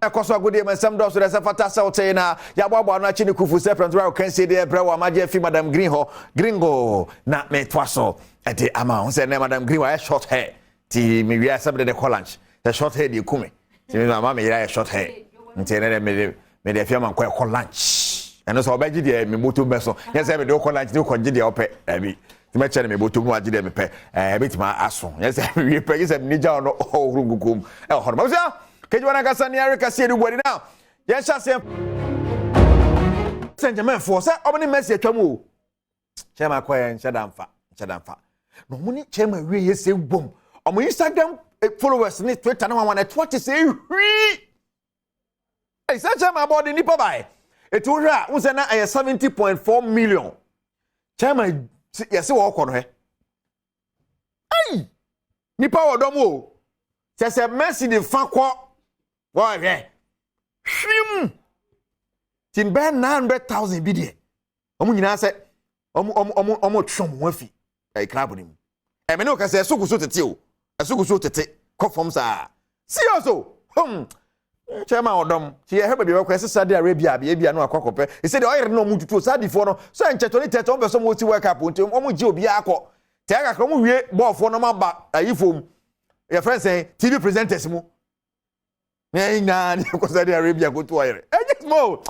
Koso agudi me sem do so de fata se wote na ya boabo na chi ne kufu se Premtobre Kasee de bre wa maje fi Madam Green ho gringo na me twaso e de ama ho se na Madam Green wa short hair ti me wi asem de college the short hair de kume ti me mama me ya short hair nti na me de fi am ko lunch eno so obaji de me moto beso yes me de ko lunch de ko gide ope abi ti me chere me moto mu agide me pe betima aso yes me wi pe yes me ja no orugukum e ho ma so Kejuana Kasee ni Eric Kasee du body now. Yes, I say. Saint-Germain for say obani Messi atwamu. Chema kwaye nchadamfa. No muni chema we ye say boom. Omo Instagram followers ni Twitter na wan what say hwi. Hey, say chema about the nipa bai. Etu hra unse na 70.4 million. Chema yes wo ko no he. Hey! Nipa wodom o. Say Messi the fa kwa Why, yeah. Shim. Tin ben 900,000 bidie. Omu nyina se omu twom wafi. Club nim. Me no ka se sukusu tete o. Sukusu tete. Kofom sa. Seriously. Chema odom. Ti ye hebe bi kwa Saudi Arabia bia no akokope. E se de oyere no mu tutu Saudi fo no. So enchetoni tete on be so mo ti work up nti omu gi obi akọ. Te aka kro mu wie ball fo no ma ba ayifom. Your friend say TV presenters mu. Nah, Saudi Arabia go to wire. Just more.